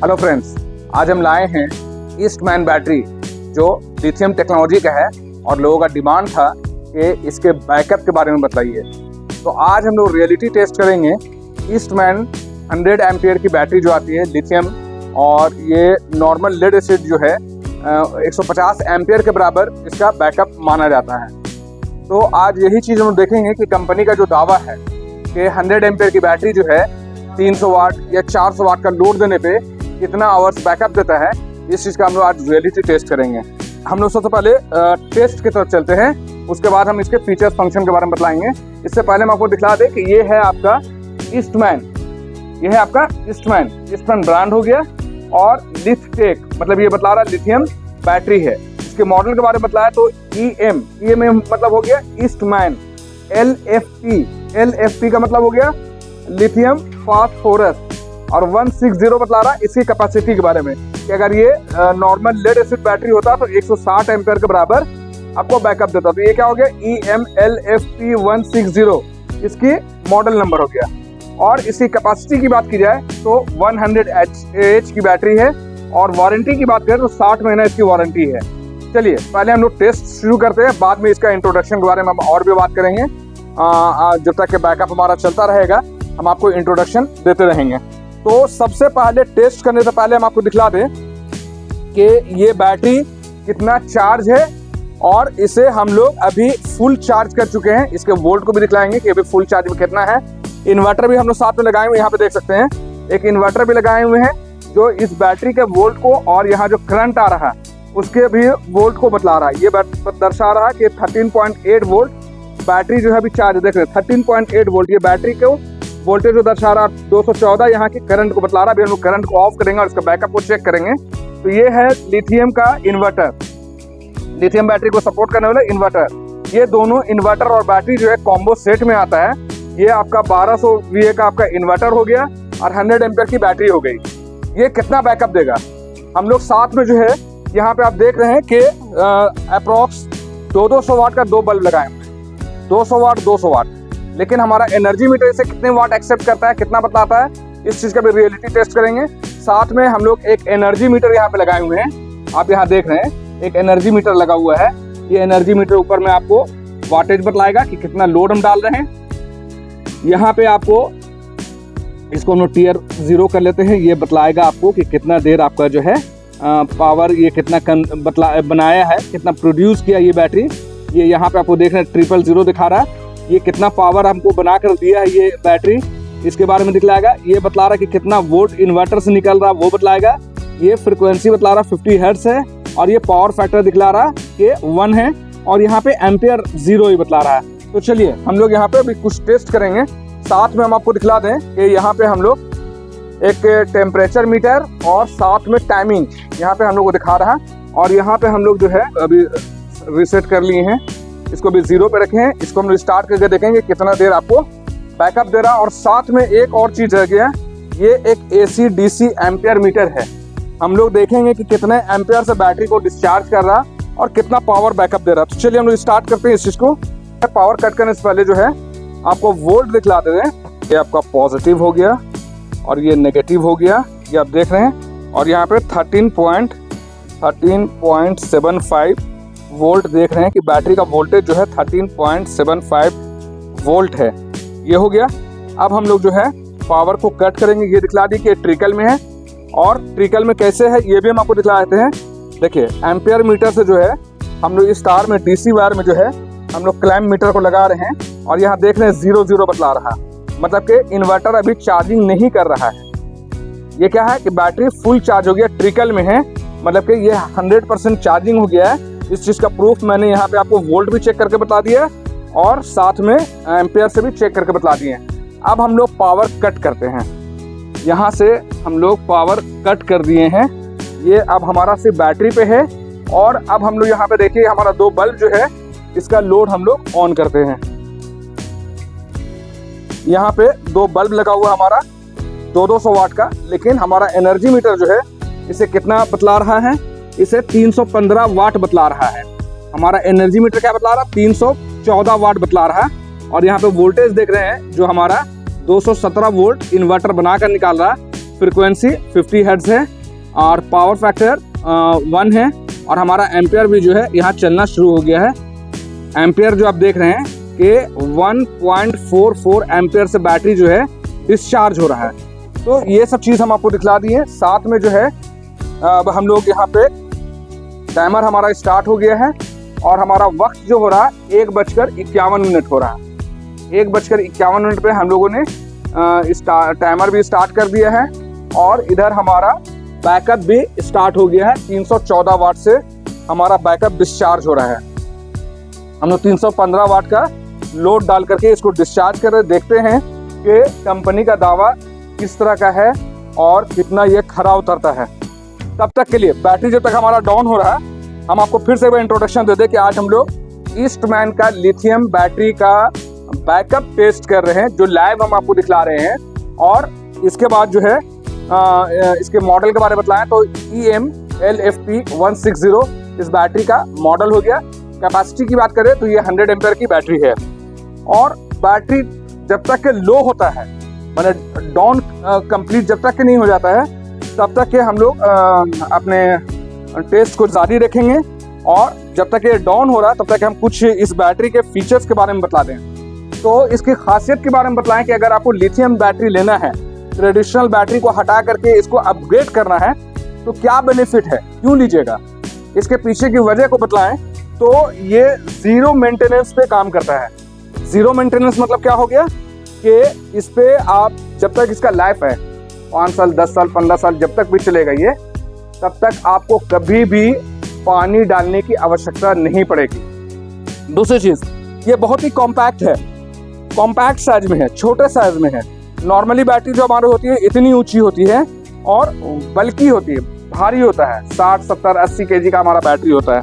Hello friends, आज हम लाए हैं ईस्टमैन बैटरी जो लिथियम टेक्नोलॉजी का है और लोगों का डिमांड था कि इसके बैकअप के बारे में बताइए। तो आज हम लोग रियलिटी टेस्ट करेंगे ईस्टमैन 100 एम्पियर की बैटरी जो आती है लिथियम, और ये नॉर्मल लेड एसिड जो है 150 एम्पियर के बराबर इसका बैकअप माना जाता है। तो आज यही चीज़ हम देखेंगे कि कंपनी का जो दावा है कि 100 एम्पियर की बैटरी जो है 300 वाट या 400 वाट का लोड देने पे कितना आवर्स बैकअप देता है, इस चीज़ का हम लोग आज रियलिटी टेस्ट करेंगे। हम लोग सबसे पहले टेस्ट की तरफ चलते हैं, उसके बाद हम इसके फीचर्स फंक्शन के बारे में बताएंगे। इससे पहले हम आपको दिखला दें कि ये है आपका ईस्टमैन, ये है आपका ईस्टमैन ब्रांड हो गया, और लिथटेक मतलब ये बतला रहा है लिथियम बैटरी है। इसके मॉडल के बारे में बताया तो EM मतलब हो गया ईस्टमैन। LFP का मतलब हो गया लिथियम फास्फोरस, और 160 बतला रहा है इसकी कैपेसिटी के बारे में कि अगर ये नॉर्मल लेड एसिड बैटरी होता तो 160 एम्पियर के बराबर आपको बैकअप देता। तो ये क्या हो गया EM-LFP 160, इसकी मॉडल नंबर हो गया। और इसकी कैपेसिटी की बात की जाए तो 100 AH की बैटरी है, और वारंटी की बात करें तो 60 महीना इसकी वारंटी है। चलिए पहले हम लोग टेस्ट शुरू करते हैं, बाद में इसका इंट्रोडक्शन के बारे में हम और भी बात करेंगे। जब तक कि बैकअप हमारा चलता रहेगा हम आपको इंट्रोडक्शन देते रहेंगे। तो सबसे पहले टेस्ट करने से पहले हम आपको दिखला दें कि ये बैटरी कितना चार्ज है, और इसे हम लोग अभी फुल चार्ज कर चुके हैं। इसके वोल्ट को भी दिखलाएंगे कि अभी फुल चार्ज में कितना है। इन्वर्टर भी हम लोग साथ में लगाए हुए, यहाँ पे देख सकते हैं एक इन्वर्टर भी लगाए हुए हैं जो इस बैटरी के वोल्ट को और यहाँ जो करंट आ रहा है उसके भी वोल्ट को बतला रहा है। ये दर्शा रहा है कि 13.8 वोल्ट बैटरी जो है अभी चार्ज, देख रहे हैं 13.8 वोल्ट ये बैटरी को वोल्टेज जो दर्शा रहा है 214 यहाँ की करंट को बतला रहा है। अभी हम लोग करंट को ऑफ करेंगे और इसका बैकअप को चेक करेंगे। तो ये है लिथियम का इन्वर्टर, लिथियम बैटरी को सपोर्ट करने वाला इन्वर्टर। ये दोनों इन्वर्टर और बैटरी जो है कॉम्बो सेट में आता है। ये आपका 1200 VA का आपका इन्वर्टर हो गया और 100 एम्पियर की बैटरी हो गई। ये कितना बैकअप देगा हम लोग साथ में जो है यहाँ पे आप देख रहे हैं कि अप्रॉक्स 200 वाट का 2 बल्ब लगाए हुए हैं, 200 वाट, लेकिन हमारा एनर्जी मीटर इसे कितने वाट एक्सेप्ट करता है, कितना बतलाता है, इस चीज़ का भी रियलिटी टेस्ट करेंगे। साथ में हम लोग एक एनर्जी मीटर यहाँ पे लगाए हुए हैं, आप यहाँ देख रहे हैं एक एनर्जी मीटर लगा हुआ है। ये एनर्जी मीटर ऊपर में आपको वाटेज बतलाएगा कि कितना लोड हम डाल रहे हैं। यहाँ पे आपको इसको हम लोग टियर 0 कर लेते हैं, ये बतलाएगा आपको कि कितना देर आपका जो है पावर ये कितना बनाया है, कितना प्रोड्यूस किया ये बैटरी। ये यहाँ पे आपको देख रहे हैं 000 दिखा रहा है, ये कितना पावर हमको बना कर दिया है ये बैटरी, इसके बारे में दिखलाएगा। ये बतला रहा है कि कितना वोल्ट इन्वर्टर से निकल रहा है वो बतलाएगा। ये फ्रिक्वेंसी बतला रहा 50 हर्ट्ज है, और ये पावर फैक्टर दिखला रहा कि 1 है, और यहाँ पे एम्पियर 0 ही बतला रहा है। तो चलिए हम लोग यहाँ पे अभी कुछ टेस्ट करेंगे। साथ में हम आपको दिखला दें कि यहाँ पे हम लोग एक टेम्परेचर मीटर और साथ में टाइमिंग यहाँ पे हम लोग को दिखा रहा है। और यहाँ पे हम लोग जो है अभी रीसेट कर लिए हैं, इसको भी 0 पे रखे हैं। इसको हम लोग स्टार्ट करके देखेंगे कितना देर आपको बैकअप दे रहा है। और साथ में एक और चीज़ रह गया, ये एक AC DC एम्पियर मीटर है। हम लोग देखेंगे कि कितने एम्पियर से बैटरी को डिस्चार्ज कर रहा और कितना पावर बैकअप दे रहा है। तो चलिए हम लोग स्टार्ट करते हैं इस चीज़ को। पावर कट करने से पहले जो है आपको वोल्ट दिखला दे रहे हैं। ये आपका पॉजिटिव हो गया और ये नेगेटिव हो गया, ये आप देख रहे हैं। और यहाँ पे 13.75 वोल्ट देख रहे हैं कि बैटरी का वोल्टेज जो है 13.75 वोल्ट है, ये हो गया। अब हम लोग जो है पावर को कट करेंगे, ये दिखला दी कि ट्रिकल में है, और ट्रिकल में कैसे है ये भी हम आपको दिखला देते हैं। देखिए एम्पियर मीटर से जो है हम लोग इस तार में DC वायर में जो है हम लोग क्लैम्प मीटर को लगा रहे हैं, और यहाँ देख रहे हैं 0 बतला रहा, मतलब कि इन्वर्टर अभी चार्जिंग नहीं कर रहा है। ये क्या है कि बैटरी फुल चार्ज हो गया, ट्रिकल में है, मतलब कि ये 100% चार्जिंग हो गया है। इस चीज़ का प्रूफ मैंने यहाँ पे आपको वोल्ट भी चेक करके बता दिया और साथ में एम्पियर से भी चेक करके बता दिए। अब हम लोग पावर कट करते हैं, यहाँ से हम लोग पावर कट कर दिए हैं। ये अब हमारा सिर्फ बैटरी पे है, और अब हम लोग यहाँ पे देखिए हमारा 2 बल्ब जो है इसका लोड हम लोग ऑन करते हैं। यहाँ पे 2 बल्ब लगा हुआ हमारा 200 वाट का, लेकिन हमारा एनर्जी मीटर जो है इसे कितना बतला रहा है, इसे 315 वाट बतला रहा है। हमारा एनर्जी मीटर क्या बतला रहा है, 314 वाट बतला रहा है। और यहाँ पे वोल्टेज देख रहे हैं जो हमारा 217 वोल्ट इन्वर्टर बनाकर निकाल रहा है, फ्रिक्वेंसी 50 हर्ट्ज है और पावर फैक्टर 1 है और हमारा एम्पियर भी जो है यहाँ चलना शुरू हो गया है। एम्पियर जो आप देख रहे हैं कि 1.44 एम्पियर से बैटरी जो है डिस्चार्ज हो रहा है। तो ये सब चीज़ हम आपको दिखला दिए। साथ में जो है अब हम लोग यहाँ पे टाइमर हमारा स्टार्ट हो गया है और हमारा वक्त जो हो रहा है 1:51 हो रहा है। 1:51 पे हम लोगों ने टाइमर भी स्टार्ट कर दिया है और इधर हमारा बैकअप भी स्टार्ट हो गया है। 314 वाट से हमारा बैकअप डिस्चार्ज हो रहा है। हम लोग 315 वाट का लोड डाल करके इसको डिस्चार्ज कर रहे। देखते हैं कि कंपनी का दावा किस तरह का है और कितना ये खरा उतरता है। तब तक के लिए बैटरी जब तक हमारा डाउन हो रहा है, हम आपको फिर से एक बार इंट्रोडक्शन दे दें कि आज हम लोग ईस्टमैन का लिथियम बैटरी का बैकअप टेस्ट कर रहे हैं, जो लाइव हम आपको दिखला रहे हैं। और इसके बाद जो है इसके मॉडल के बारे में बताएं तो EMLFP160 इस बैटरी का मॉडल हो गया। कैपेसिटी की बात करें तो ये 100 एम्पियर की बैटरी है और बैटरी जब तक के लो होता है, मतलब डाउन कंप्लीट जब तक के नहीं हो जाता है, तब तक के हम लोग अपने टेस्ट को जारी रखेंगे। और जब तक ये डाउन हो रहा है तब तक हम कुछ इस बैटरी के फीचर्स के बारे में बता दें। तो इसकी खासियत के बारे में बताएं कि अगर आपको लिथियम बैटरी लेना है, ट्रेडिशनल बैटरी को हटा करके इसको अपग्रेड करना है, तो क्या बेनिफिट है, क्यों लीजिएगा, इसके पीछे की वजह को बताएं। तो ये जीरो मेंटेनेंस पे काम करता है। जीरो मेंटेनेंस मतलब क्या हो गया कि इस पे आप जब तक इसका लाइफ है 5 साल 10 साल 15 साल जब तक भी चलेगा ये, तब तक आपको कभी भी पानी डालने की आवश्यकता नहीं पड़ेगी। दूसरी चीज, ये बहुत ही कॉम्पैक्ट है, कॉम्पैक्ट साइज में है, छोटे साइज में है। नॉर्मली बैटरी जो हमारी होती है इतनी ऊंची होती है और बल्कि होती है, भारी होता है, 60 70 80 केजी का हमारा बैटरी होता है।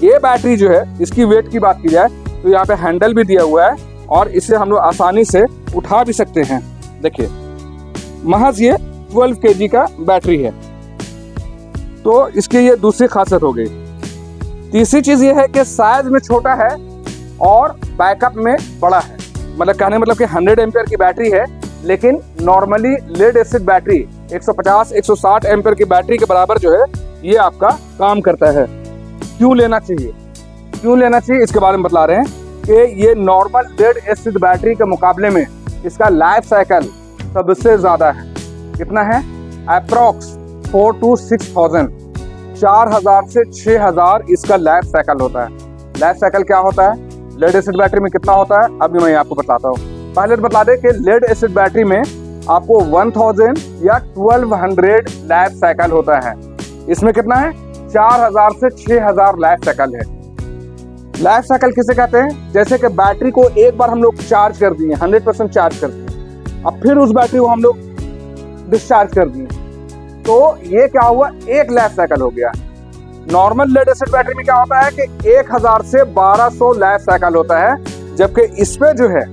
ये बैटरी जो है, इसकी वेट की बात की जाए तो यहाँ पे हैंडल भी दिया हुआ है और इसे हम लोग आसानी से उठा भी सकते हैं। देखिए, महज ये 12 केजी का बैटरी है। तो इसकी ये दूसरी खासियत हो गई। तीसरी चीज ये है कि साइज में छोटा है और बैकअप में बड़ा है। मतलब कहने मतलब कि 100 एम्पियर की बैटरी है, लेकिन normally lead acid battery 150-160 ampere की बैटरी के बराबर जो है ये आपका काम करता है। क्यों लेना चाहिए, क्यों लेना चाहिए इसके बारे में बता रहे हैं कि ये नॉर्मल लेड एसिड बैटरी के मुकाबले में इसका लाइफ साइकिल सबसे ज्यादा है। कितना है? अप्रॉक्स 4 to 6,000, 4000 से 6000 इसका लाइफ साइकिल होता है। लाइफ साइकिल क्या होता है, लेड एसिड बैटरी में कितना होता है, अभी मैं आपको बताता हूँ। पहले तो बता दें कि लेड एसिड बैटरी में आपको 1000 या 1200 लाइफ साइकिल होता है। इसमें कितना है? 4000 से 6000 लाइफ साइकिल है। लाइफ साइकिल किसे कहते हैं? जैसे कि बैटरी को एक बार हम लोग चार्ज कर दिए, 100% चार्ज कर दिए, अब फिर उस बैटरी को हम लोग डिस्चार्ज कर दिए, तो ये क्या हुआ, एक लाइफ साइकिल हो गया। नॉर्मल लेड एसिड बैटरी में क्या होता है कि 1000 से 1200 लाइफ साइकिल होता है, जबकि इस पे जो है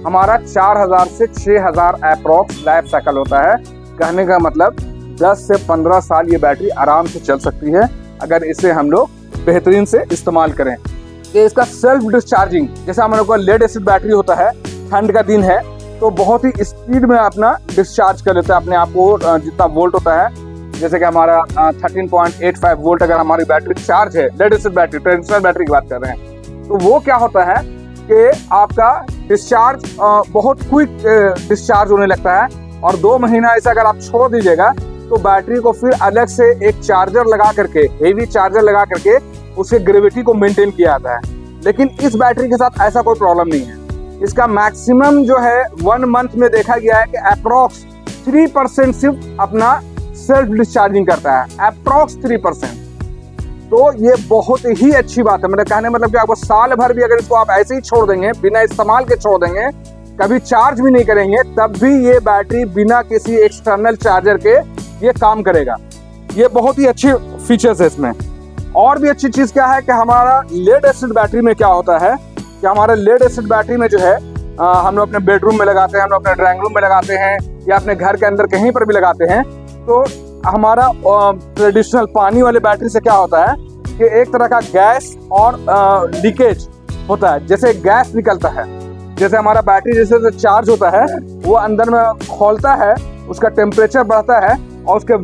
हमारा 4000 से 6000 अप्रॉक्स लाइफ साइकिल होता है। कहने का मतलब 10 से 15 साल ये बैटरी आराम से चल सकती है अगर इसे हम लोग बेहतरीन से इस्तेमाल करें। ये इसका सेल्फ डिस्चार्जिंग, जैसे हम लोग का लेड एसिड बैटरी होता है, ठंड का दिन है तो बहुत ही स्पीड में अपना डिस्चार्ज कर लेता है अपने आप को। जितना वोल्ट होता है, जैसे कि हमारा 13.85 वोल्ट अगर हमारी बैटरी चार्ज है, lead acid battery, traditional battery की बात कर रहे हैं, तो वो क्या होता है कि आपका डिस्चार्ज बहुत क्विक डिस्चार्ज होने लगता है। और 2 महीना ऐसा अगर आप छोड़ दीजिएगा तो बैटरी को फिर अलग से एक चार्जर लगा करके, हेवी चार्जर लगा करके उसके ग्रेविटी को मेंटेन किया जाता है। लेकिन इस बैटरी के साथ ऐसा कोई प्रॉब्लम नहीं है। इसका मैक्सिमम जो है 1 मंथ में देखा गया है कि अप्रॉक्स 3% सिर्फ अपना सेल्फ डिस्चार्जिंग करता है, अप्रॉक्स 3%। तो ये बहुत ही अच्छी बात है। मतलब कहने मतलब कि आपको साल भर भी अगर इसको आप ऐसे ही छोड़ देंगे, बिना इस्तेमाल के छोड़ देंगे, कभी चार्ज भी नहीं करेंगे, तब भी ये बैटरी बिना किसी एक्सटर्नल चार्जर के ये काम करेगा। ये बहुत ही अच्छे फीचर्स है इसमें। और भी अच्छी चीज क्या है कि हमारा लेड एसिड बैटरी में क्या होता है कि हमारे लेड एसिड बैटरी में जो है हम लोग अपने बेडरूम में लगाते हैं, हम लोग अपने ड्राइंग रूम में लगाते हैं या अपने घर के अंदर कहीं पर भी लगाते हैं, तो हमारा ट्रेडिशनल पानी वाले बैटरी से क्या होता है कि एक तरह का गैस और लीकेज होता है। जैसे गैस निकलता है, जैसे हमारा बैटरी जैसे चार्ज होता है वो अंदर में खोलता है उसका टेम्परेचर बढ़ता है और उसके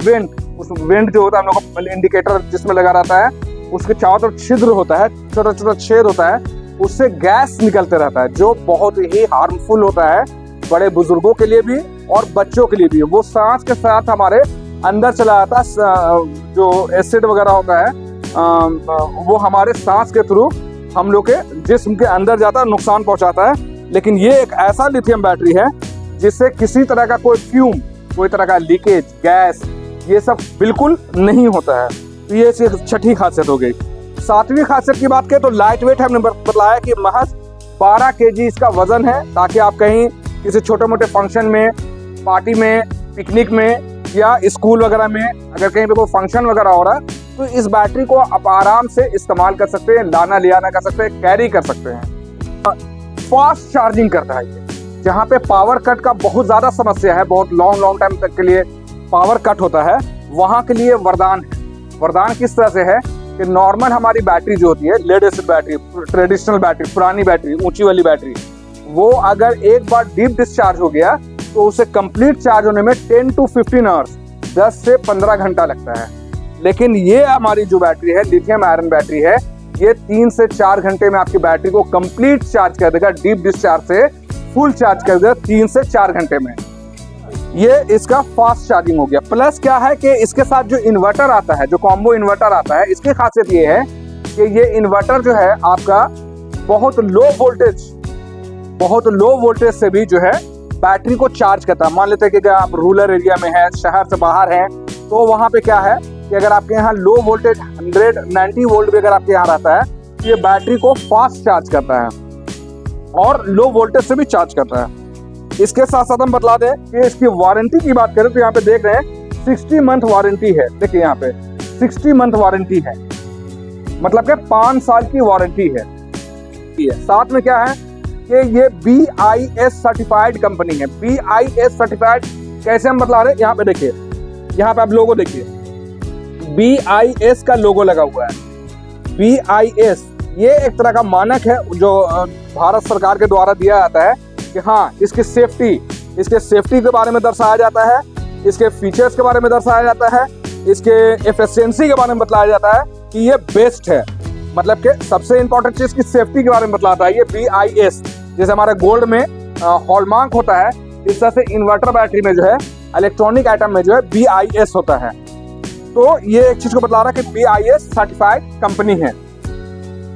उस वेंट जो होता है हम लोग का इंडिकेटर जिसमें लगा रहता है, उसके चारों तरफ छिद्र होता है, छोटा छोटा छेद होता है, उससे गैस निकलते रहता है जो बहुत ही हार्मफुल होता है बड़े बुजुर्गों के लिए भी और बच्चों के लिए भी। वो सांस के साथ हमारे अंदर चला जाता है, जो एसिड वगैरह होता है वो हमारे सांस के थ्रू हम लोग के जिस्म के अंदर जाता है, नुकसान पहुंचाता है। लेकिन ये एक ऐसा लिथियम बैटरी है जिससे किसी तरह का कोई फ्यूम, कोई तरह का लीकेज, गैस, ये सब बिल्कुल नहीं होता है। तो ये छठी खासियत हो गई। सातवीं खासियत की बात करें तो लाइट वेट, हमने बताया कि महज 12 kg इसका वजन है, ताकि आप कहीं किसी छोटे मोटे फंक्शन में, पार्टी में, पिकनिक में या स्कूल वगैरह में अगर कहीं पे कोई फंक्शन वगैरह हो रहा है तो इस बैटरी को आप आराम से इस्तेमाल कर सकते हैं, लाना ले आना कर सकते हैं, कैरी कर सकते हैं। फास्ट चार्जिंग करता है ये, जहाँ पे पावर कट का बहुत ज़्यादा समस्या है, बहुत लॉन्ग टाइम तक के लिए पावर कट होता है, वहाँ के लिए वरदान है। वरदान किस तरह से है कि नॉर्मल हमारी बैटरी जो होती है, lead acid battery, traditional battery, पुरानी बैटरी, ऊंची वाली बैटरी, वो अगर एक बार डीप डिस्चार्ज हो गया तो उसे कंप्लीट चार्ज होने में 10 to 15 आवर्स, 10 से 15 घंटा लगता है। लेकिन ये हमारी जो बैटरी है, लिथियम आयरन बैटरी है, ये 3 से 4 घंटे में आपकी बैटरी को कंप्लीट चार्ज कर देगा, डीप डिस्चार्ज से फुल चार्ज कर देगा 3 से 4 घंटे में। ये इसका फास्ट चार्जिंग हो गया। प्लस क्या है कि इसके साथ जो इन्वर्टर आता है, जो कॉम्बो इन्वर्टर आता है, इसकी खासियत ये है कि ये इन्वर्टर जो है आपका बहुत लो वोल्टेज से भी जो है बैटरी को चार्ज करता है। मान लेते हैं कि अगर आप रूरल एरिया में है, शहर से बाहर हैं, तो वहाँ पे क्या है कि अगर आपके यहाँ लो वोल्टेज 190 वोल्ट भी अगर आपके यहाँ रहता है तो ये बैटरी को फास्ट चार्ज करता है और लो वोल्टेज से भी चार्ज करता है। इसके साथ साथ हम बता दें कि इसकी वारंटी की बात करें तो यहाँ पे देख रहे हैं 60 मंथ वारंटी है। देखिए यहाँ पे 60 मंथ वारंटी है, मतलब कि 5 साल की वारंटी है। साथ में क्या है कि ये BIS सर्टिफाइड कंपनी है। BIS सर्टिफाइड कैसे हम बता रहे हैं, यहाँ पे देखिए, यहाँ पे आप लोगो देखिए, BIS का लोगो लगा हुआ है। BIS ये एक तरह का मानक है जो भारत सरकार के द्वारा दिया जाता है कि हाँ, इसके सेफ्टी के बारे में दर्शाया जाता है, इसके फीचर्स के बारे में दर्शाया जाता है, इसके एफिशिएंसी के बारे में बताया जाता है कि ये बेस्ट है। मतलब कि सबसे इंपॉर्टेंट चीज की सेफ्टी के बारे में बताता है ये BIS। जैसे हमारे गोल्ड में हॉलमार्क होता है, इस तरह से इन्वर्टर बैटरी में जो है, इलेक्ट्रॉनिक आइटम में जो है BIS होता है। तो ये एक चीज को बता रहा है कि BIS सर्टिफाइड कंपनी है।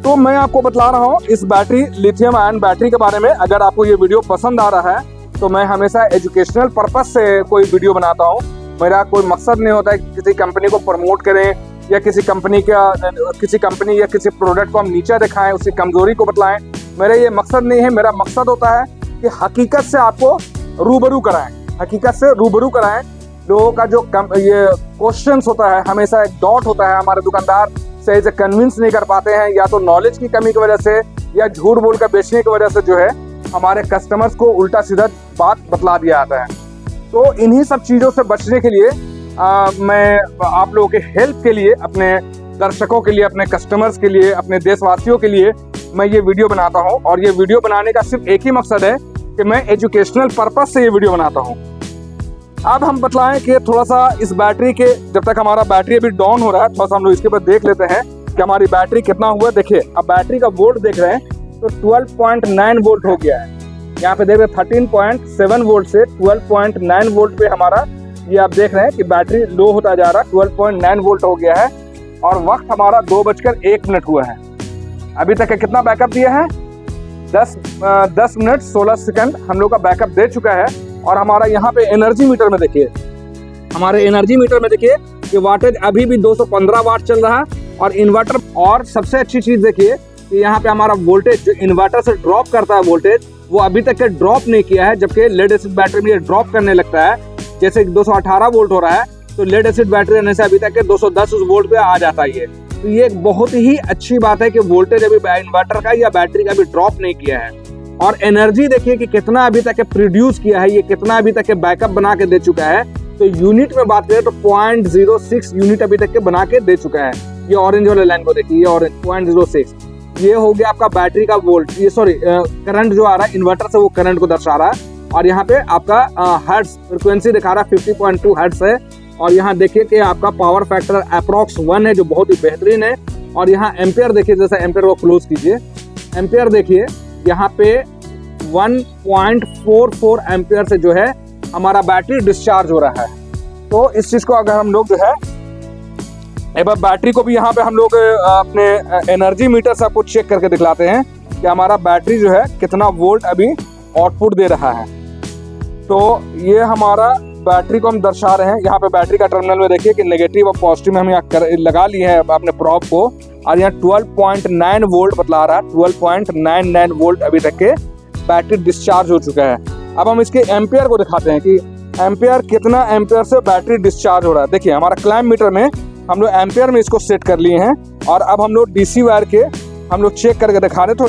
तो मैं आपको बता रहा हूँ इस बैटरी, लिथियम आयन बैटरी के बारे में। अगर आपको ये वीडियो पसंद आ रहा है तो मैं हमेशा एजुकेशनल पर्पस से कोई वीडियो बनाता हूँ। मेरा कोई मकसद नहीं होता है कि किसी कंपनी को प्रमोट करें या किसी कंपनी या किसी प्रोडक्ट को हम नीचा दिखाएं, उसकी कमजोरी को बतलाएं। मेरा ये मकसद नहीं है। मेरा मकसद होता है कि हकीकत से आपको रूबरू कराएं। लोगों का जो ये क्वेश्चंस होता है, हमेशा एक डाउट होता है, हमारे दुकानदार सही से कन्विंस नहीं कर पाते हैं, या तो नॉलेज की कमी की वजह से या झूठ बोल कर बेचने की वजह से जो है हमारे कस्टमर्स को उल्टा सीधा बात बतला दिया जाता है। तो इन्हीं सब चीज़ों से बचने के लिए मैं आप लोगों के हेल्प के लिए, अपने दर्शकों के लिए, अपने कस्टमर्स के लिए, अपने देशवासियों के लिए मैं ये वीडियो बनाता हूँ। और ये वीडियो बनाने का सिर्फ एक ही मकसद है कि मैं एजुकेशनल पर्पज से ये वीडियो बनाता हूँ। अब हम बतलाएं कि थोड़ा सा इस बैटरी के, जब तक हमारा बैटरी अभी डाउन हो रहा है, थोड़ा सा हम लोग इसके ऊपर देख लेते हैं कि हमारी बैटरी कितना हुआ। देखिए, अब बैटरी का वोल्ट देख रहे हैं तो 12.9 वोल्ट हो गया है। यहाँ पे देख रहे हैं 13.7 वोल्ट से 12.9 वोल्ट पे हमारा, ये आप देख रहे हैं कि बैटरी लो होता जा रहा है, 12.9 वोल्ट हो गया है। और वक्त हमारा 2:01 हुआ है। अभी तक कितना बैकअप दिया है, 10 मिनट 16 सेकंड हम लोग का बैकअप दे चुका है। और हमारा यहाँ पे एनर्जी मीटर में देखिए, कि वाटेज अभी भी 215 वाट चल रहा है और इन्वर्टर। और सबसे अच्छी चीज देखिए कि यहाँ पे हमारा वोल्टेज जो इन्वर्टर से ड्रॉप करता है वोल्टेज, वो अभी तक के ड्रॉप नहीं किया है, जबकि लेड एसिड बैटरी में ये ड्रॉप करने लगता है। जैसे 218 वोल्ट हो रहा है तो लेड एसिड बैटरी रहने से अभी तक के 210 उस वोल्ट पे आ जाता है। तो ये एक बहुत ही अच्छी बात है कि वोल्टेज अभी इन्वर्टर का या बैटरी का भी ड्रॉप नहीं किया है। और एनर्जी देखिए कि कितना अभी तक प्रोड्यूस किया है, ये कितना अभी तक बैकअप बना के दे चुका है। तो यूनिट में बात करें तो 0.06 यूनिट अभी तक के बना के दे चुका है। ये ऑरेंज वाले लाइन को देखिए, ये ऑरेंज 0.06, ये हो गया आपका बैटरी का वोल्ट, ये सॉरी करंट जो आ रहा है इन्वर्टर से, वो करंट को दर्शा रहा है। और यहाँ पे आपका हर्ट्ज फ्रिक्वेंसी दिखा रहा है 50.2 हर्ट्ज है। और यहाँ देखिए कि आपका पावर फैक्टर अप्रॉक्स 1 है जो बहुत ही बेहतरीन है। और यहाँ एम्पेयर देखिए, जैसे एम्पेयर को क्लोज कीजिए, एम्पेयर देखिए यहाँ पे 1.44 एम्पेयर से जो है हमारा बैटरी डिस्चार्ज हो रहा है। तो इस चीज को अगर हम लोग जो है एक बार बैटरी को भी यहाँ पे हम लोग अपने एनर्जी मीटर से आपको चेक करके दिखलाते हैं कि हमारा बैटरी जो है कितना वोल्ट अभी आउटपुट दे रहा है। तो ये हमारा बैटरी को हम दर्शा रहे हैं। यहाँ पे बैटरी का टर्मिनल में देखिए कि नेगेटिव और पॉजिटिव में हम यहाँ लगा लिए हैं अपने प्रॉप को, और यहाँ 12.9 वोल्ट बतला रहा है। 12.99 वोल्ट अभी तक के बैटरी डिस्चार्ज हो चुका है। अब हम इसके एम्पेयर को दिखाते हैं कि एम्पेयर कितना एम्पेयर से बैटरी डिस्चार्ज हो रहा है। देखिए हमारा क्लैम्प मीटर में हम लोग एम्पेयर में इसको सेट कर लिए हैं, और अब हम लोग डीसी वायर के हम लोग चेक करके दिखा रहे। तो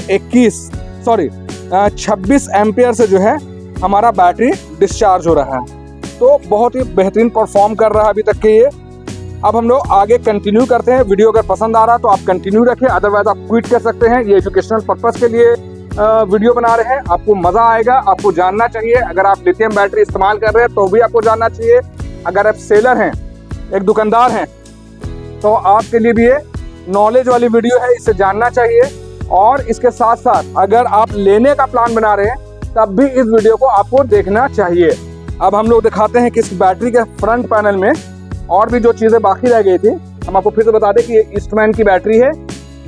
26 एम्पेयर से जो है हमारा बैटरी डिस्चार्ज हो रहा है। तो बहुत ही बेहतरीन परफॉर्म कर रहा है अभी तक के ये। अब हम लोग आगे कंटिन्यू करते हैं। वीडियो अगर पसंद आ रहा तो आप कंटिन्यू रखें, अदरवाइज आप क्विट कर सकते हैं। ये एजुकेशनल पर्पस के लिए वीडियो बना रहे हैं, आपको मजा आएगा, आपको जानना चाहिए। अगर आप लिथियम बैटरी इस्तेमाल कर रहे हैं तो भी आपको जानना चाहिए। अगर आप सेलर हैं, एक दुकानदार हैं, तो आपके लिए भी ये नॉलेज वाली वीडियो है, इसे जानना चाहिए। और इसके साथ साथ अगर आप लेने का प्लान बना रहे हैं तब भी इस वीडियो को आपको देखना चाहिए। अब हम लोग दिखाते हैं कि इस बैटरी के फ्रंट पैनल में और भी जो चीज़ें बाकी रह गई थी, हम आपको फिर से बता दें कि ये ईस्टमैन की बैटरी है,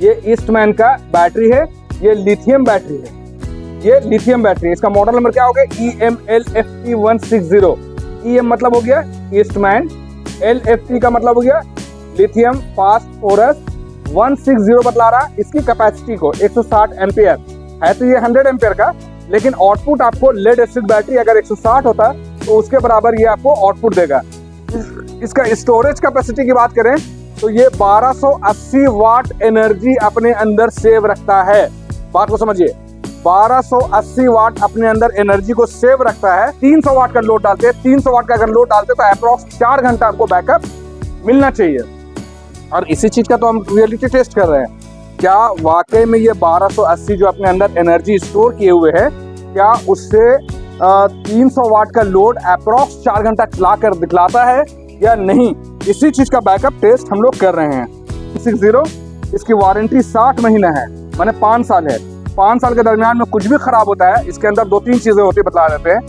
ये ईस्टमैन का बैटरी है, ये लिथियम बैटरी है, ये लिथियम बैटरी है। इसका मॉडल नंबर क्या हो गया? EMLFT160। EM मतलब हो गया ईस्टमैन, LFT का मतलब हो गया लिथियम फास्फोरस, 160 बतला रहा। इसकी कैपेसिटी को 160 एम्पियर है, तो ये 100 एम्पियर का, लेकिन आउटपुट आपको लेड एसिड बैटरी अगर 160 होता तो उसके बराबर ये आपको आउटपुट देगा। इसका स्टोरेज कैपेसिटी की बात करें तो ये 1280 वाट एनर्जी अपने अंदर सेव रखता है। बात को समझिए, 1280 वाट अपने अंदर एनर्जी को सेव रखता है। 300 वाट का लोड डालते हैं, 300 वाट का अगर लोड डालते तो अप्रॉक्स 4 घंटा आपको बैकअप मिलना चाहिए। और इसी चीज का तो हम रियलिटी टेस्ट कर रहे हैं, क्या वाकई में ये 1280 जो अपने अंदर एनर्जी स्टोर किए हुए है, क्या उससे 300 वाट का लोड अप्रॉक्स 4 घंटा चला कर दिखलाता है या नहीं। इसी चीज का बैकअप टेस्ट हम लोग कर रहे हैं। 60 इसकी वारंटी 60 महीना है, माने 5 साल है। 5 साल के दरमियान में कुछ भी खराब होता है, इसके अंदर 2-3 चीजें होती है, बता देते हैं।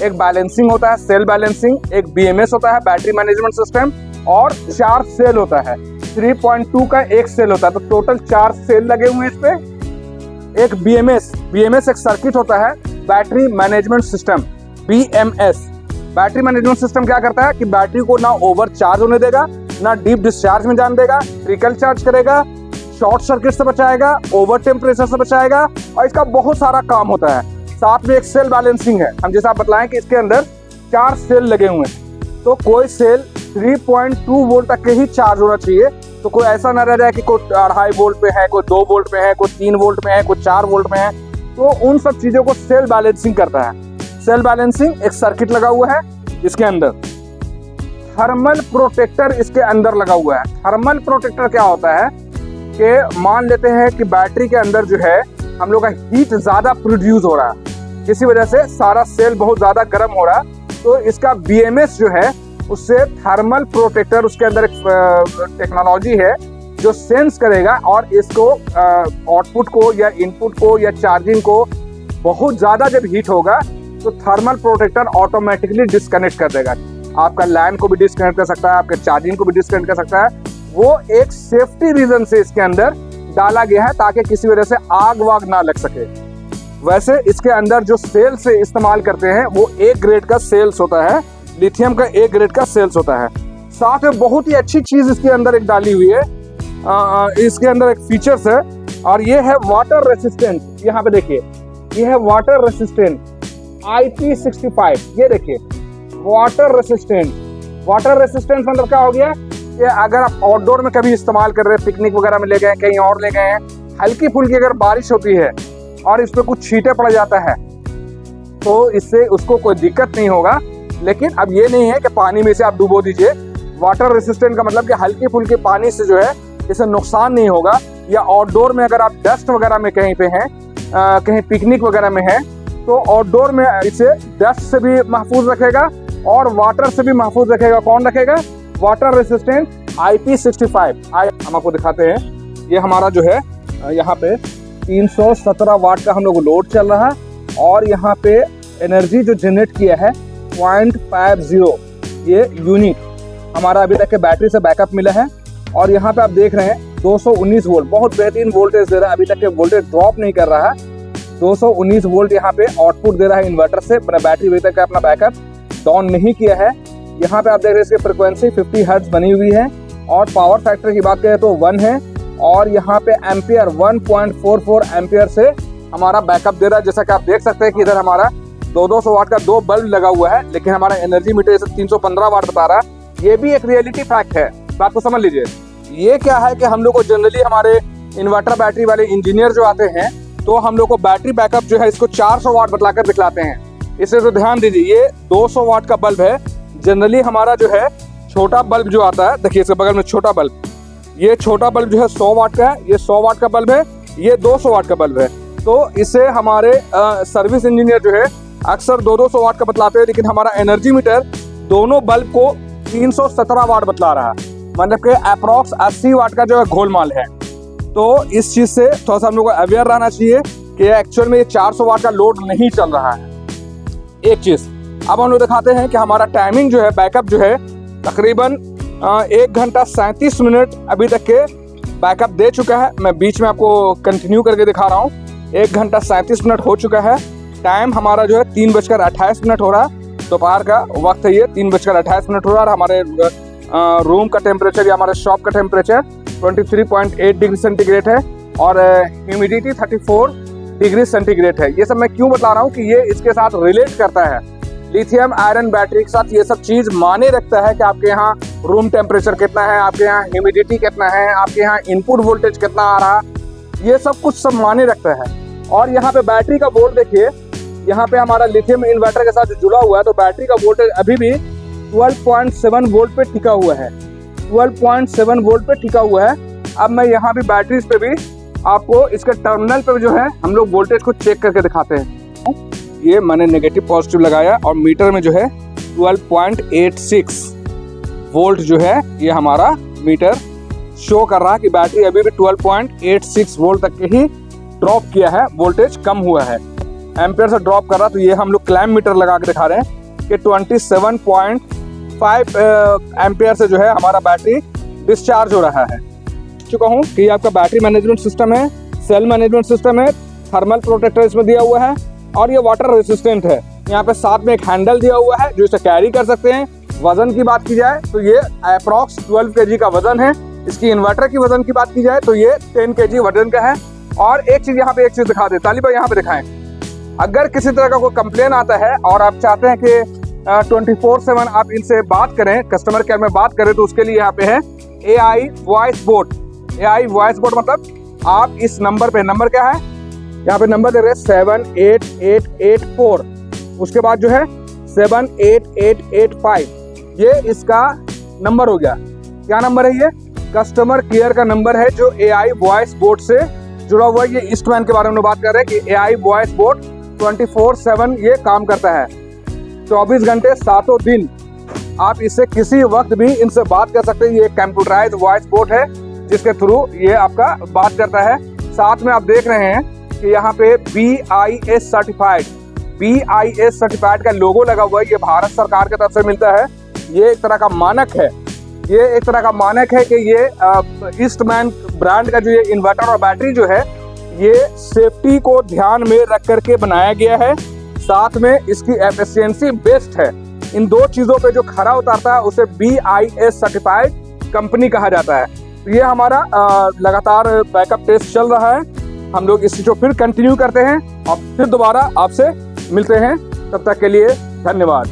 एक बैलेंसिंग होता है, सेल बैलेंसिंग, एक BMS होता है, बैटरी मैनेजमेंट सिस्टम, और 4 सेल होता है। 3.2 का एक सेल होता है, तो टोटल 4 सेल लगे हुए हैं इस पे। एक BMS एक सर्किट होता है, battery management system, BMS। Battery management system क्या करता है कि बैटरी को ना ओवर चार्ज होने देगा, ना डीप डिस्चार्ज में जाने देगा, ट्रिकल चार्ज करेगा, शॉर्ट सर्किट से बचाएगा, ओवर टेम्परेचर से बचाएगा, और इसका बहुत सारा काम होता है। साथ में एक सेल बैलेंसिंग है। हम जैसा आप बतलाएं कि इसके अंदर 4 सेल लगे हुए हैं, तो कोई सेल 3.2 वोल्ट तक के ही चार्ज होना चाहिए। तो कोई ऐसा ना रह जाए कि कोई 2.5 वोल्ट पे है, कोई 2 वोल्ट पे है, कोई 3 वोल्ट में है, कोई 4 वोल्ट में है। तो उन सब चीजों को सेल बैलेंसिंग करता है। सेल बैलेंसिंग एक सर्किट लगा हुआ है, इसके अंदर थर्मल प्रोटेक्टर इसके अंदर लगा हुआ है। थर्मल प्रोटेक्टर क्या होता है कि मान लेते हैं कि बैटरी के अंदर जो है हम लोग का हीट ज्यादा प्रोड्यूस हो रहा है, इसी वजह से सारा सेल बहुत ज्यादा गर्म हो रहा है, तो इसका BMS जो है उससे थर्मल प्रोटेक्टर, उसके अंदर एक टेक्नोलॉजी है जो सेंस करेगा और इसको आउटपुट को या इनपुट को या चार्जिंग को बहुत ज़्यादा जब हीट होगा तो थर्मल प्रोटेक्टर ऑटोमेटिकली डिस्कनेक्ट कर देगा। आपका लैन को भी डिस्कनेक्ट कर सकता है, आपके चार्जिंग को भी डिस्कनेक्ट कर सकता है। वो एक सेफ्टी रीजन से इसके अंदर डाला गया है ताकि किसी वजह से आग वाग ना लग सके। वैसे इसके अंदर जो सेल से इस्तेमाल करते हैं वो A ग्रेड का सेल्स होता है, लिथियम का A ग्रेड का सेल्स होता है। साथ में बहुत ही अच्छी चीज इसके अंदर एक डाली हुई है, इसके अंदर एक फीचर्स है और ये है वाटर रेसिस्टेंट। यहाँ पे देखिए, ये है वाटर रेसिस्टेंट IP65। ये देखिए वाटर रेसिस्टेंट। वाटर रेसिस्टेंट मतलब क्या हो गया कि अगर आप आउटडोर में कभी इस्तेमाल कर रहे हैं, पिकनिक वगैरह में ले गए, कहीं और ले गए हैं, हल्की फुल्की अगर बारिश होती है और इस पे कुछ छींटे पड़ जाता है तो इससे उसको कोई दिक्कत नहीं होगा। लेकिन अब ये नहीं है कि पानी में से आप डुबो दीजिए। वाटर रेसिस्टेंट का मतलब कि हल्की फुल्की पानी से जो है इसे नुकसान नहीं होगा। या आउटडोर में अगर आप डस्ट वगैरह में कहीं पे हैं, कहीं पिकनिक वगैरह में हैं, तो आउटडोर में इसे डस्ट से भी महफूज रखेगा और वाटर से भी महफूज रखेगा। कौन रखेगा? Water resistant IP65। हम आपको दिखाते हैं, ये हमारा जो है यहाँ पे 317 वाट का हम लोग लोड चल रहा है और यहाँ पे एनर्जी जो जनरेट किया है 0.50 ये यूनिट हमारा अभी तक के बैटरी से बैकअप मिला है। और यहाँ पे आप देख रहे हैं 219 वोल्ट, बहुत बेहतरीन वोल्टेज दे रहा है, अभी तक के वोल्टेज ड्रॉप नहीं कर रहा है। 219 वोल्ट यहाँ पे आउटपुट दे रहा है इन्वर्टर से, बैटरी अभी तक का अपना बैकअप डाउन नहीं किया है। यहाँ पे आप देख रहे हैं इसकी फ्रिक्वेंसी 50 हर्ट्ज बनी हुई है और पावर फैक्टर की बात करें तो 1 है और यहाँ पे एम्पियर 1.44 एम्पियर से हमारा बैकअप दे रहा है। जैसा कि आप देख सकते हैं कि इधर हमारा 200 वाट का 2 बल्ब लगा हुआ है, लेकिन हमारा एनर्जी मीटर इसे 315 वाट बता रहा है। ये भी एक रियलिटी फैक्ट है, बात को समझ लीजिए। ये क्या है कि हम लोग को जनरली हमारे इन्वर्टर बैटरी वाले इंजीनियर जो आते हैं तो हम लोग को बैटरी बैकअप जो है इसको 400 वाट बतलाकर दिखलाते हैं। इसे तो ध्यान दीजिए, ये 200 वाट का बल्ब है। जनरली हमारा जो है छोटा बल्ब जो आता है, देखिए इसके बगल में छोटा बल्ब, ये छोटा बल्ब जो है 100 वाट का है, ये 100 वाट का बल्ब है, ये 200 वाट का बल्ब है। तो इसे हमारे सर्विस इंजीनियर जो है अक्सर 200 वाट का बतलाते हैं, लेकिन हमारा एनर्जी मीटर दोनों बल्ब को 317 वाट बतला रहा है, मतलब कि अप्रॉक्स 80 वाट का जो है गोलमाल है। तो इस चीज़ से थोड़ा सा हम लोग को अवेयर रहना चाहिए कि एक्चुअल में ये 400 वाट का लोड नहीं चल रहा है। एक चीज़ अब हम लोग दिखाते हैं कि हमारा टाइमिंग जो है बैकअप जो है तकरीबन 1 घंटा 37 मिनट अभी तक के बैकअप दे चुका है। मैं बीच में आपको कंटिन्यू करके दिखा रहा हूँ। 1 घंटा 37 मिनट हो चुका है। टाइम हमारा जो है 3:28 हो रहा है, दोपहर का वक्त है ये, 3:28 हो रहा है। हमारे रूम का टेम्परेचर या हमारे शॉप का टेम्परेचर 23.8 डिग्री सेंटीग्रेड है और ह्यूमिडिटी 34 डिग्री सेंटीग्रेड है। ये सब मैं क्यों बता रहा हूँ कि ये इसके साथ रिलेट करता है, लिथियम आयरन बैटरी के साथ ये सब चीज़ माने रखता है कि आपके यहाँ रूम टेम्परेचर कितना है, आपके यहाँ ह्यूमिडिटी कितना है, आपके यहाँ इनपुट वोल्टेज कितना आ रहा, ये सब कुछ सब माने रखता है। और यहाँ पे बैटरी का वोल्ट देखिए, यहाँ पे हमारा लिथियम इन्वर्टर के साथ जुड़ा हुआ है, तो बैटरी का वोल्टेज अभी भी 12.7 वोल्ट पे टिका हुआ है, 12.7 वोल्ट पे टिका हुआ है। अब मैं यहाँ भी बैटरीज पे भी आपको इसके टर्मिनल पे जो है हम लोग वोल्टेज को चेक करके दिखाते हैं। ये मैंने नेगेटिव पॉजिटिव लगाया और मीटर में जो है 12.86 वोल्ट जो है ये हमारा मीटर शो कर रहा है कि बैटरी अभी भी 12.86 वोल्ट तक के ही ड्रॉप किया है, वोल्टेज कम हुआ है, एम्पियर से ड्रॉप कर रहा। तो ये हम लोग क्लैम्प मीटर लगा के दिखा रहे हैं कि 27.5 एम्पियर से जो है हमारा बैटरी डिस्चार्ज हो रहा है। चुका हूँ कि ये आपका बैटरी मैनेजमेंट सिस्टम है, सेल मैनेजमेंट सिस्टम है, थर्मल प्रोटेक्टर इसमें दिया हुआ है और ये वाटर रेसिस्टेंट है। यहाँ पे साथ में एक हैंडल दिया हुआ है जो इसे कैरी कर सकते हैं। वजन की बात की जाए तो ये अप्रॉक्स 12 kg का वजन है। इसकी इन्वर्टर की वजन की बात की जाए तो ये 10 kg वजन का है। और एक चीज यहाँ पे एक चीज दिखा दे, तालिबा यहाँ पे दिखाएं, अगर किसी तरह का कोई कंप्लेन आता है और आप चाहते हैं कि 24/7 आप इनसे बात करें, कस्टमर केयर में बात करें, तो उसके लिए यहाँ पे है AI voice boat. AI voice boat मतलब आप इस नंबर पे, नंबर क्या है यहाँ पे नंबर दे रहे हैं 78884, उसके बाद जो है 78885, ये इसका नंबर हो गया। क्या नंबर है ये? कस्टमर केयर का नंबर है जो AI वॉइस बोट से जुड़ा हुआ है। ये ईस्टमैन के बारे में बात कर रहे हैं कि AI वॉइस बोट 24/7 ये काम करता है, 24 घंटे 7 दिन आप इससे किसी वक्त भी इनसे बात कर सकते हैं। ये कंप्यूटराइज वॉइस बोट है जिसके थ्रू ये आपका बात करता है। साथ में आप देख रहे हैं कि यहाँ पे BIS सर्टिफाइड का लोगो लगा हुआ है। ये भारत सरकार की तरफ से मिलता है। ये एक तरह का मानक है, ये एक तरह का मानक है कि ये ईस्टमैन ब्रांड का जो ये इन्वर्टर और बैटरी जो है ये सेफ्टी को ध्यान में रख करके बनाया गया है। साथ में इसकी एफिशिएंसी बेस्ट है। इन दो चीज़ों पे जो खरा उतारता है उसे BIS सर्टिफाइड कंपनी कहा जाता है। तो ये हमारा लगातार बैकअप टेस्ट चल रहा है। हम लोग इस चीज़ को फिर कंटिन्यू करते हैं और फिर दोबारा आपसे मिलते हैं। तब तक के लिए धन्यवाद।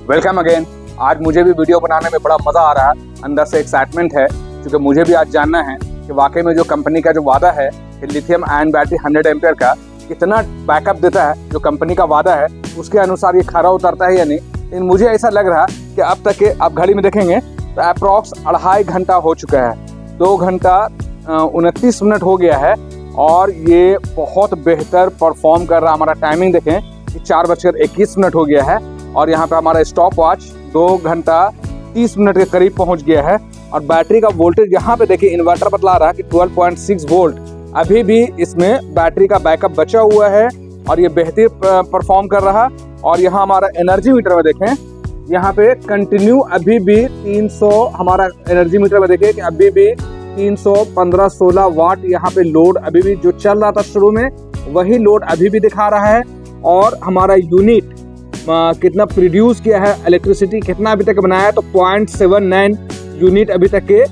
Welcome again. आज मुझे भी वीडियो बनाने में बड़ा मज़ा आ रहा है, अंदर से एक्साइटमेंट है, क्योंकि मुझे भी आज जानना है कि वाकई में जो कंपनी का जो वादा है कि लिथियम आयन बैटरी 100 एम्पियर का कितना बैकअप देता है, जो कंपनी का वादा है उसके अनुसार ये खरा उतरता है या नहीं। लेकिन मुझे ऐसा लग रहा कि अब तक के आप घड़ी में देखेंगे तो अप्रॉक्स 2.5 घंटा हो चुका है, 2 घंटा 29 मिनट हो गया है और ये बहुत बेहतर परफॉर्म कर रहा है। हमारा टाइमिंग देखें कि 4:21 हो गया है और यहाँ पे हमारा स्टॉप वॉच 2 घंटा 30 मिनट के करीब पहुँच गया है। और बैटरी का वोल्टेज यहाँ पे देखिए, इन्वर्टर बतला रहा है कि 12.6 वोल्ट अभी भी इसमें बैटरी का बैकअप बचा हुआ है और ये बेहतर परफॉर्म कर रहा। और यहाँ हमारा एनर्जी मीटर में देखें, यहाँ पे कंटिन्यू अभी भी 300, हमारा एनर्जी मीटर में देखें कि अभी भी 315-16 वाट यहाँ पे लोड अभी भी जो चल रहा था शुरू में वही लोड अभी भी दिखा रहा है। और हमारा यूनिट कितना प्रोड्यूस किया है, इलेक्ट्रिसिटी कितना अभी तक बनाया है, तो 0.79 यूनिट अभी तक के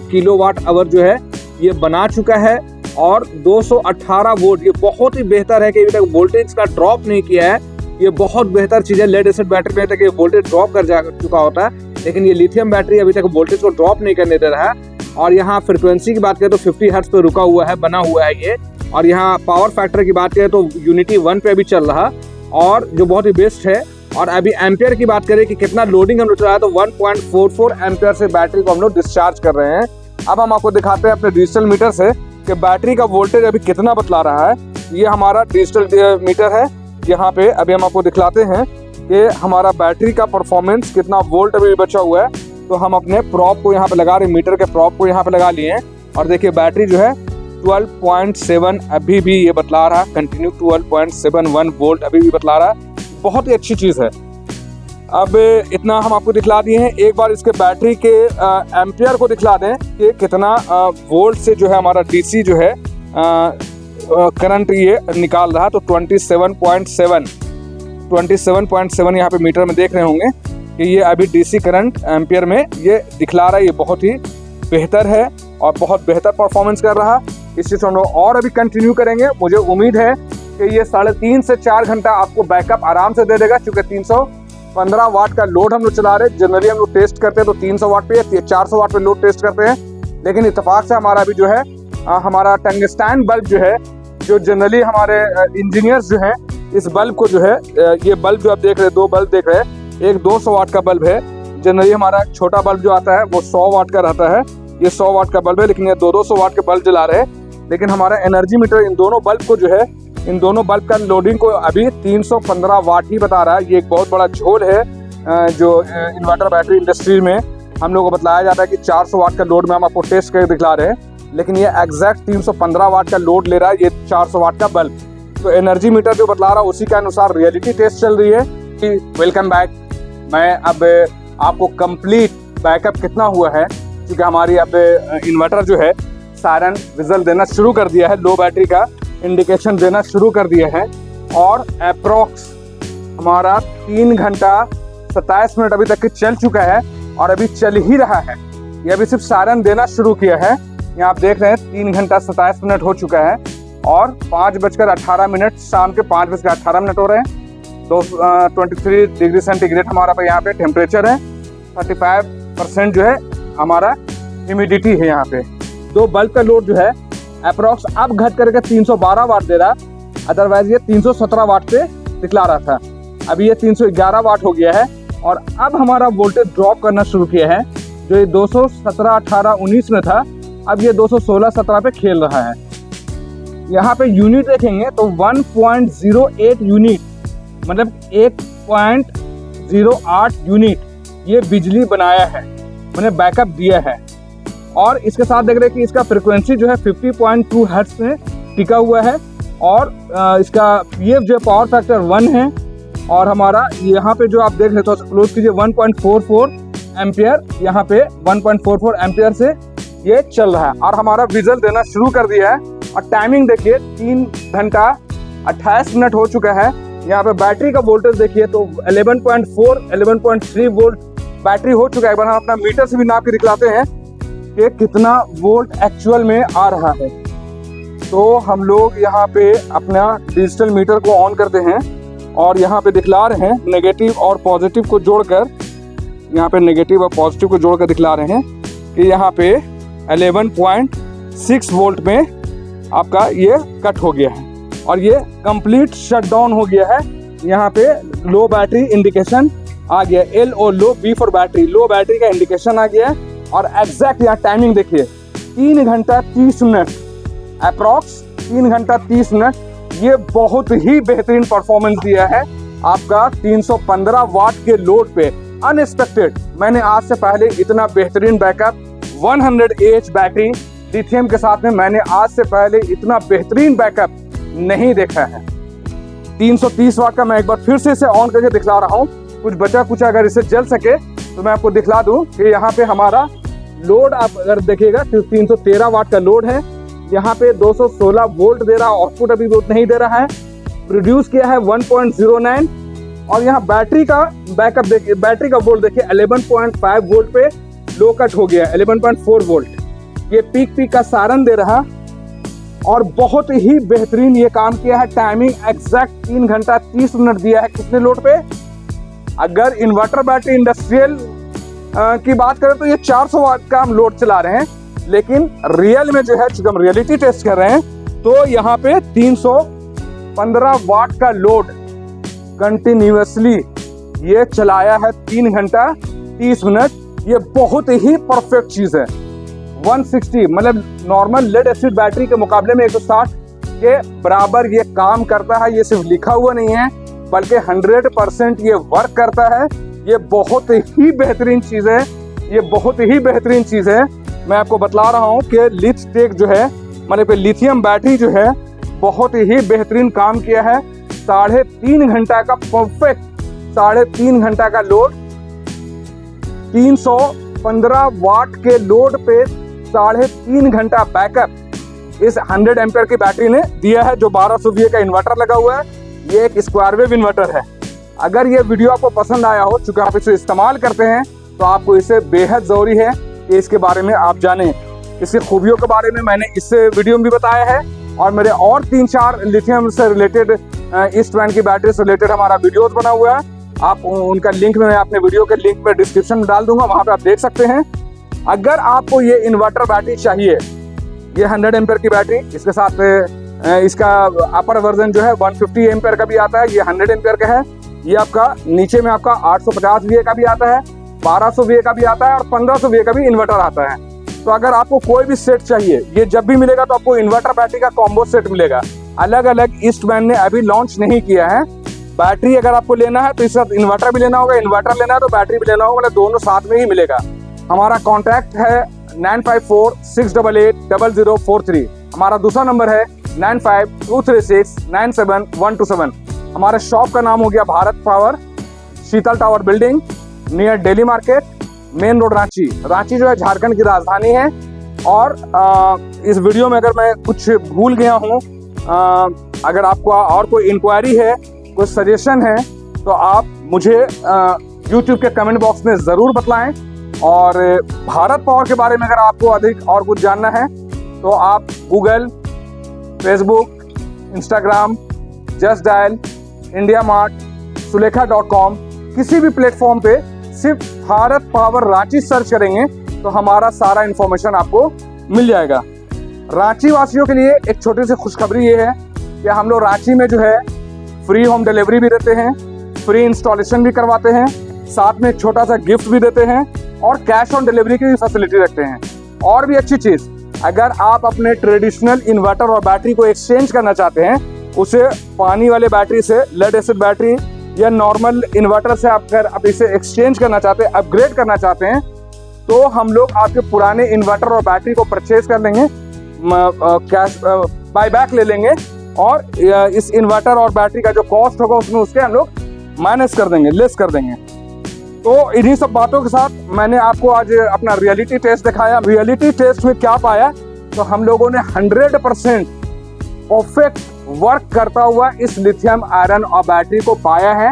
किलोवाट आवर जो है ये बना चुका है। और 218 वोल्ट, ये बहुत ही बेहतर है कि अभी तक वोल्टेज का ड्रॉप नहीं किया है। ये बहुत बेहतर चीज़ है। लेड एसिड बैटरी में तक ये वोल्टेज ड्रॉप कर चुका होता है, लेकिन ये लिथियम बैटरी अभी तक वोल्टेज को ड्रॉप नहीं करने दे रहा है। और यहाँ फ्रिक्वेंसी की बात करें तो 50 हर्ट्ज पे रुका हुआ है, बना हुआ है ये। और यहाँ पावर फैक्टर की बात करें तो यूनिटी 1 पे अभी चल रहा, और जो बहुत ही बेस्ट है। और अभी एम्पियर की बात करें कि कितना लोडिंग हम लोग चला है, तो 1.44 एम्पियर से बैटरी को हम लोग डिस्चार्ज कर रहे हैं। अब हम आपको दिखाते हैं अपने डिजिटल मीटर से कि बैटरी का वोल्टेज अभी कितना बतला रहा है। ये हमारा डिजिटल मीटर है। यहाँ पे अभी हम आपको दिखलाते हैं कि हमारा बैटरी का परफॉर्मेंस कितना वोल्ट अभी बचा हुआ है। तो हम अपने प्रॉप को यहाँ पे लगा रहे हैं, मीटर के प्रॉप को यहाँ पे लगा लिए हैं और देखिए बैटरी जो है 12.7 अभी भी ये बतला रहा है, कंटिन्यू 12.71 वोल्ट अभी भी बतला रहा है। बहुत ही अच्छी चीज़ है। अब इतना हम आपको दिखला दिए हैं। एक बार इसके बैटरी के एम्पियर को दिखला दें कि कितना वोल्ट से जो है हमारा डीसी जो है करंट ये निकाल रहा है। तो 27.7 यहाँ पे मीटर में देख रहे होंगे कि ये अभी डीसी करंट एम्पियर में ये दिखला रहा है। ये बहुत ही बेहतर है और बहुत बेहतर परफॉर्मेंस कर रहा। इस चीज़ को हम लोग और अभी कंटिन्यू करेंगे। मुझे उम्मीद है कि ये 3.5 से 4 घंटा आपको बैकअप आराम से दे देगा, क्योंकि 315 वाट का लोड हम लोग चला रहे हैं। जनरली हम लोग टेस्ट करते हैं तो 300 वाट पे या 400 वाट पे लोड टेस्ट करते हैं, लेकिन इत्तेफाक से हमारा अभी जो है हमारा टंगस्टैन बल्ब जो है, जो जनरली हमारे इंजीनियर्स जो हैं इस बल्ब को जो है, ये बल्ब जो आप देख रहे हैं, 2 बल्ब देख रहे हैं, एक 200 वाट का बल्ब है। जनरली हमारा छोटा बल्ब जो आता है वो 100 वाट का रहता है। ये 100 वाट का बल्ब है, लेकिन ये 200 वाट के बल्ब जला रहे हैं। लेकिन हमारा एनर्जी मीटर इन दोनों बल्ब को जो है, इन दोनों बल्ब का लोडिंग को अभी 315 वाट ही बता रहा है। ये एक बहुत बड़ा झोल है जो इन्वर्टर बैटरी इंडस्ट्री में हम लोगों को बताया जाता है कि 400 वाट का लोड में हम आपको टेस्ट करके दिखला रहे हैं, लेकिन ये एग्जैक्ट 315 वाट का लोड ले रहा है ये 400 वाट का बल्ब। तो एनर्जी मीटर जो बतला रहा है उसी के अनुसार रियलिटी टेस्ट चल रही है। कि वेलकम बैक। मैं अब आपको कंप्लीट बैकअप कितना हुआ है, क्योंकि हमारी अब इन्वर्टर जो है सायरन विजल देना शुरू कर दिया है, लो बैटरी का इंडिकेशन देना शुरू कर दिया है। और अप्रोक्स हमारा 3 घंटा 27 मिनट अभी तक चल चुका है और अभी चल ही रहा है। ये अभी सिर्फ सायरन देना शुरू किया है। यहाँ आप देख रहे हैं 3 घंटा 27 मिनट हो चुका है और 5:18 शाम के 5:18 हो रहे हैं। 23 डिग्री सेंटीग्रेड हमारा पे यहाँ पे टेम्परेचर है। 35% जो है हमारा ह्यूमिडिटी है। यहाँ पे 2 बल्ब का लोड जो है अप्रोक्स अब घट करके 312 वाट दे रहा, अदरवाइज ये 317 वाट पे दिखला रहा था। अभी ये 311 वाट हो गया है और अब हमारा वोल्टेज ड्रॉप करना शुरू किया है। जो ये 217, 18, 19 में था, अब ये 216, 17 पे खेल रहा है। यहाँ पे यूनिट देखेंगे तो 1.08 यूनिट, मतलब 1.08 यूनिट ये बिजली बनाया है, मैंने बैकअप दिया है। और इसके साथ देख रहे हैं कि इसका फ्रिक्वेंसी जो है 50.2 हर्ट्ज में टिका हुआ है और इसका पीएफ जो है पावर फैक्टर 1 है। और हमारा यहाँ पे जो आप देख रहे हो तो क्लोज कीजिए 1.44 एम्पियर, यहाँ पे 1.44 एम्पियर से ये चल रहा है और हमारा विजल देना शुरू कर दिया है। और टाइमिंग देखिए 3 घंटा 28 मिनट हो चुका है। यहाँ पे बैटरी का वोल्टेज देखिए तो 11.4, 11.3 वोल्ट बैटरी हो चुका है। एक बार हम अपना मीटर से भी नाप के दिखलाते हैं कि कितना वोल्ट एक्चुअल में आ रहा है। तो हम लोग यहाँ पे अपना डिजिटल मीटर को ऑन करते हैं और यहाँ पे दिखला रहे हैं नेगेटिव और पॉजिटिव को जोड़कर, यहाँ पे नेगेटिव और पॉजिटिव को जोड़कर दिखला रहे हैं कि यहाँ पे 11.6 वोल्ट में आपका ये कट हो गया है और ये कंप्लीट शटडाउन हो गया है। यहाँ पे लो बैटरी इंडिकेशन आ गया, L O low, B for battery, low battery का इंडिकेशन आ गया है। और एग्जैक्ट यहाँ टाइमिंग देखिए 3 घंटा 30 मिनट अप्रॉक्स 3 घंटा 30 मिनट, ये बहुत ही बेहतरीन परफॉर्मेंस दिया है आपका 315 वाट के लोड पे। अनएक्सपेक्टेड, मैंने आज से पहले इतना बेहतरीन बैकअप 100 AH बैटरी लिथियम के साथ में मैंने आज से पहले इतना बेहतरीन बैकअप नहीं देखा है। 330 वाट का मैं एक बार फिर से इसे ऑन करके दिखला रहा हूँ, कुछ बचा कुछ अगर इसे जल सके तो मैं आपको दिखला दूं कि यहाँ पे हमारा लोड आप अगर देखिएगा तो 313 वाट का लोड है, यहाँ पे 216 वोल्ट दे रहा है, आउटपुट अभी वोल्ट नहीं दे रहा है, प्रोड्यूस किया है 1.09 और यहाँ बैटरी का बैकअप देखिए, बैटरी का वोल्ट देखिए 11.5 वोल्ट पे लो कट हो गया, 11.4 वोल्ट, ये पीक का सारन दे रहा और बहुत ही बेहतरीन ये काम किया है। टाइमिंग एग्जैक्ट 3 घंटा 30 मिनट दिया है कितने लोड पे। अगर इन्वर्टर बैटरी इंडस्ट्रियल की बात करें तो ये 400 वाट का हम लोड चला रहे हैं, लेकिन रियल में जो है चूंकि हम रियलिटी टेस्ट कर रहे हैं तो यहाँ पे 315 वाट का लोड कंटिन्यूअसली ये चलाया है 3 घंटा 30 मिनट। ये बहुत ही परफेक्ट चीज है। 160 मतलब नॉर्मल लेड एसिड बैटरी के मुकाबले में 160 के बराबर ये काम करता है। ये सिर्फ लिखा हुआ नहीं है बल्कि 100% ये वर्क करता है। ये बहुत ही बेहतरीन चीज है, ये बहुत ही बेहतरीन चीज है। मैं आपको बतला रहा हूँ कि लिथटेक जो है मतलब लिथियम बैटरी जो है बहुत ही बेहतरीन काम किया है। 3.5 घंटा का परफेक्ट 3.5 घंटा का लोड, 315 वाट के लोड पे 3.5 घंटा बैकअप इस 100 एम्पियर की बैटरी ने दिया है, जो 1200 VA का इन्वर्टर लगा हुआ है। ये एक स्क्वायर वेव इन्वर्टर है। अगर ये वीडियो आपको पसंद आया हो, चूंकि आप इसे इस्तेमाल करते हैं तो आपको इसे बेहद जरूरी है कि इसके बारे में आप जानें। इसकी खूबियों के बारे में मैंने इस वीडियो में भी बताया है और मेरे और 3-4 लिथियम से रिलेटेड ईस्टमैन की बैटरी से रिलेटेड हमारा वीडियोस बना हुआ है। आप उनका लिंक मैं अपने वीडियो के लिंक में डिस्क्रिप्शन में डाल दूंगा, वहां पे आप देख सकते हैं। अगर आपको ये इन्वर्टर बैटरी चाहिए, ये 100 एम्पियर की बैटरी, इसके साथ इसका अपर वर्जन जो है 150 एम्पियर का भी आता है, ये 100 एम्पियर का है। ये आपका नीचे में आपका 850 VA का भी आता है, 1200 VA का भी आता है और 1500 VA का भी इन्वर्टर आता है। तो अगर आपको कोई भी सेट चाहिए, ये जब भी मिलेगा तो आपको इन्वर्टर बैटरी का कॉम्बो सेट मिलेगा। अलग अलग ईस्टमैन ने अभी लॉन्च नहीं किया है। बैटरी अगर आपको लेना है तो इस साथ इन्वर्टर भी लेना होगा, इन्वर्टर लेना है तो बैटरी भी लेना होगा, मतलब दोनों साथ में ही मिलेगा। हमारा कॉन्टैक्ट है 9546880043। हमारा दूसरा नंबर है 9523697127। हमारे शॉप का नाम हो गया Bharat power, Sheetal tower building, near Delhi market, main road Ranchi. Ranchi जो है झारखंड की राजधानी है। और इस वीडियो में अगर मैं कुछ भूल गया हूँ, अगर आपको और कोई इंक्वायरी है, कोई सजेशन है, तो आप मुझे यूट्यूब के कमेंट बॉक्स में ज़रूर बतलाएं। और भारत पावर के बारे में अगर आपको अधिक और कुछ जानना है तो आप Google, Facebook, Instagram, just dial, India mart, सुलेखा.com किसी भी प्लेटफॉर्म पे सिर्फ भारत पावर रांची सर्च करेंगे तो हमारा सारा इंफॉर्मेशन आपको मिल जाएगा। रांची वासियों के लिए एक छोटी सी खुशखबरी ये है कि हम लोग रांची में जो है फ्री होम डिलीवरी भी देते हैं, फ्री इंस्टॉलेशन भी करवाते हैं, साथ में एक छोटा सा गिफ्ट भी देते हैं और कैश ऑन डिलीवरी की भी फैसिलिटी रखते हैं। और भी अच्छी चीज़, अगर आप अपने ट्रेडिशनल इन्वर्टर और बैटरी को एक्सचेंज करना चाहते हैं, उसे पानी वाले बैटरी से लेड एसिड बैटरी या नॉर्मल इन्वर्टर से आप इसे एक्सचेंज करना चाहते हैं, अपग्रेड करना चाहते हैं, तो हम लोग आपके पुराने इन्वर्टर और बैटरी को परचेज कर लेंगे, कैश बायबैक ले लेंगे और इस इन्वर्टर और बैटरी का जो कॉस्ट होगा उसमें उसके हम लोग माइनस कर देंगे, लेस कर देंगे। तो इन्हीं सब बातों के साथ मैंने आपको आज अपना रियलिटी टेस्ट दिखाया। रियलिटी टेस्ट में क्या पाया, तो हम लोगों ने 100% परफेक्ट वर्क करता हुआ इस लिथियम आयरन और बैटरी को पाया है।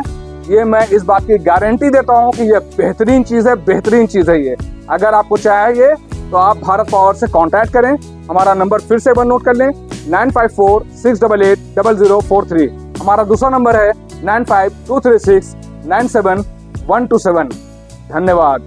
ये मैं इस बात की गारंटी देता हूँ कि ये बेहतरीन चीज़ है, बेहतरीन चीज़ है ये। अगर आपको चाहिए तो आप भारत पावर से कांटेक्ट करें। हमारा नंबर फिर से एक बार नोट कर लें, 9546880043। हमारा दूसरा नंबर है 9523697127। धन्यवाद।